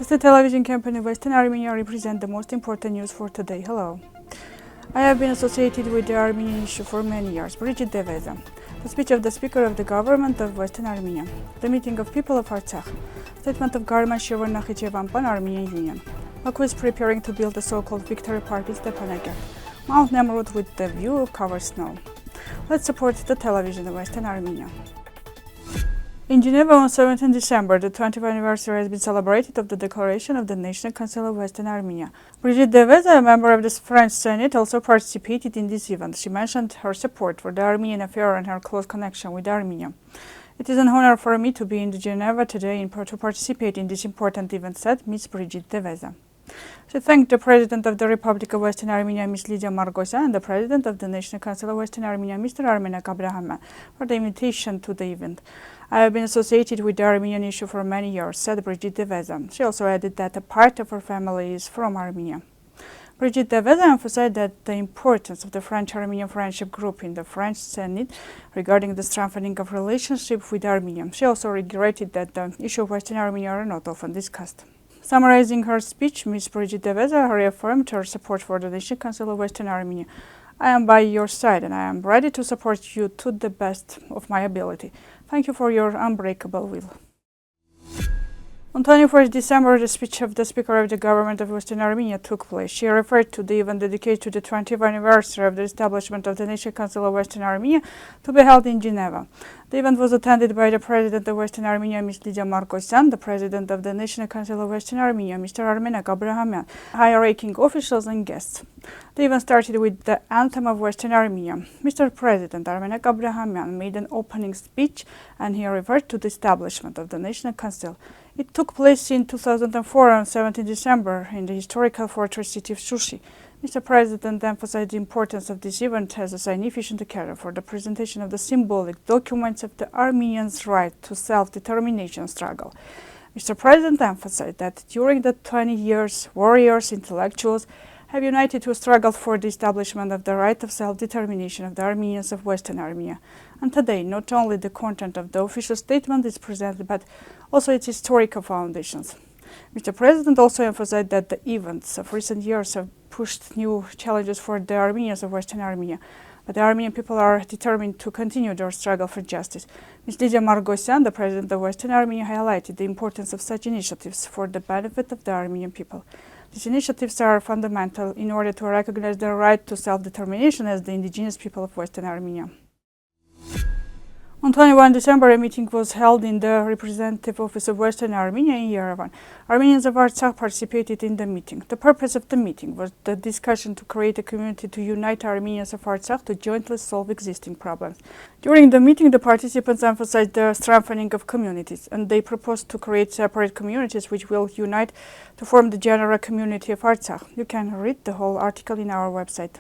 As the television company Western Armenia represents the most important news for today. Hello. I have been associated with the Armenian issue for many years. Bridget Deveza. The speech of the Speaker of the Government of Western Armenia. The meeting of people of Artsakh. Statement of Gardman, Shirvan, Nakhichevan, Pan-Armenian Union. Baku is preparing to build a so-called victory park in Stepanakert. Mount Nemrut with the view of covered snow. Let's support the television of Western Armenia. In Geneva on 17 December, the 20th anniversary has been celebrated of the declaration of the National Council of Western Armenia. Bridget Deveza, a member of the French Senate, also participated in this event. She mentioned her support for the Armenian affair and her close connection with Armenia. It is an honor for me to be in Geneva today to participate in this important event, said Ms. Bridget Deveza. She thanked the President of the Republic of Western Armenia, Ms. Lydia Margosyan, and the President of the National Council of Western Armenia, Mr. Armine for the invitation to the event. I have been associated with the Armenian issue for many years, said Bridget Deveza. She also added that a part of her family is from Armenia. Bridget Deveza emphasized that the importance of the French-Armenian Friendship Group in the French Senate regarding the strengthening of relationship with Armenia. She also regretted that the issue of Western Armenia are not often discussed. Summarizing her speech, Ms. Bridget Deveza reaffirmed her support for the National Council of Western Armenia. I am by your side and I am ready to support you to the best of my ability. Thank you for your unbreakable will. On 21st December, the speech of the Speaker of the Government of Western Armenia took place. She referred to the event dedicated to the 20th anniversary of the establishment of the National Council of Western Armenia to be held in Geneva. The event was attended by the President of Western Armenia, Ms. Lydia Margosyan, the President of the National Council of Western Armenia, Mr. Armine, high-ranking officials and guests. The event started with the anthem of Western Armenia. Mr. President Armine made an opening speech and he referred to the establishment of the National Council. It took place in 2004 on 17 December in the historical fortress city of Shushi. Mr. President emphasized the importance of this event as a significant occasion for the presentation of the symbolic documents of the Armenians' right to self-determination struggle. Mr. President emphasized that during the 20 years, warriors, intellectuals have united to struggle for the establishment of the right of self-determination of the Armenians of Western Armenia. And today, not only the content of the official statement is presented, but also its historical foundations. Mr. President also emphasized that the events of recent years have pushed new challenges for the Armenians of Western Armenia, but the Armenian people are determined to continue their struggle for justice. Ms. Lydia Margosyan, the President of Western Armenia, highlighted the importance of such initiatives for the benefit of the Armenian people. These initiatives are fundamental in order to recognize their right to self-determination as the indigenous people of Western Armenia. On 21 December, a meeting was held in the representative office of Western Armenia in Yerevan. Armenians of Artsakh participated in the meeting. The purpose of the meeting was the discussion to create a community to unite Armenians of Artsakh to jointly solve existing problems. During the meeting, the participants emphasized the strengthening of communities, and they proposed to create separate communities which will unite to form the general community of Artsakh. You can read the whole article in our website.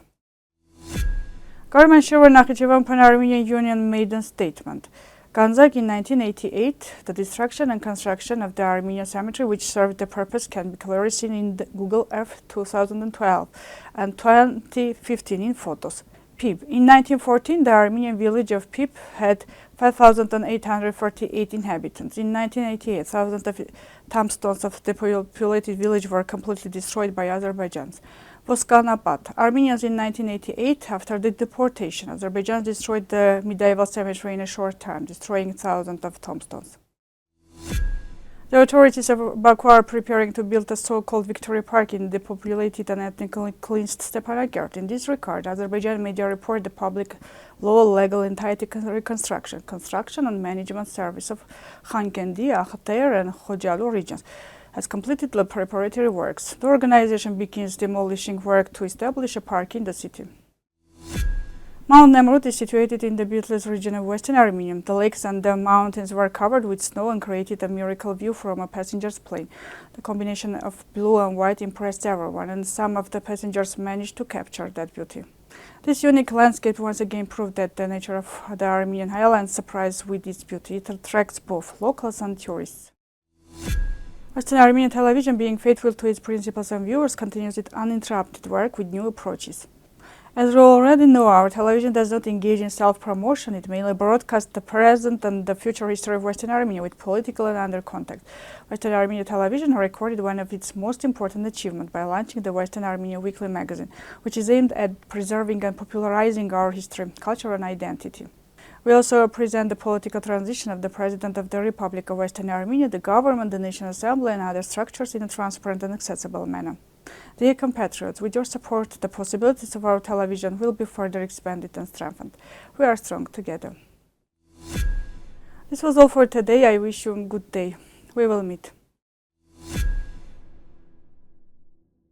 Gardman, Shirvan, Nakhichevan, Pan-Armenian Union made a statement. Ganzak in 1988, the destruction and construction of the Armenian cemetery, which served the purpose, can be clearly seen in the Google Earth 2012 and 2015 in photos. Pip. In 1914, the Armenian village of Pip had 5,848 inhabitants. In 1988, thousands of tombstones of the populated village were completely destroyed by Azerbaijans. Voskanapat. Armenians in 1988, after the deportation, Azerbaijan destroyed the medieval cemetery in a short time, destroying thousands of tombstones. The authorities of Baku are preparing to build a so-called victory park in the populated and ethnically cleansed Stepanakert. In this regard, Azerbaijan media report the public law legal entity reconstruction, construction and management service of Khankendi, Akhter and Khojalu regions has completed the preparatory works. The organization begins demolishing work to establish a park in the city. Mount Nemrut is situated in the beautiful region of Western Armenia. The lakes and the mountains were covered with snow and created a miracle view from a passenger's plane. The combination of blue and white impressed everyone, and some of the passengers managed to capture that beauty. This unique landscape once again proved that the nature of the Armenian highlands surprised with its beauty. It attracts both locals and tourists. Western Armenian television, being faithful to its principles and viewers, continues its uninterrupted work with new approaches. As we already know, our television does not engage in self-promotion. It mainly broadcasts the present and the future history of Western Armenia with political and other context. Western Armenia Television recorded one of its most important achievements by launching the Western Armenia Weekly magazine, which is aimed at preserving and popularizing our history, culture and identity. We also present the political transition of the President of the Republic of Western Armenia, the government, the National Assembly and other structures in a transparent and accessible manner. Dear compatriots, with your support, the possibilities of our television will be further expanded and strengthened. We are strong together. This was all for today. I wish you a good day. We will meet.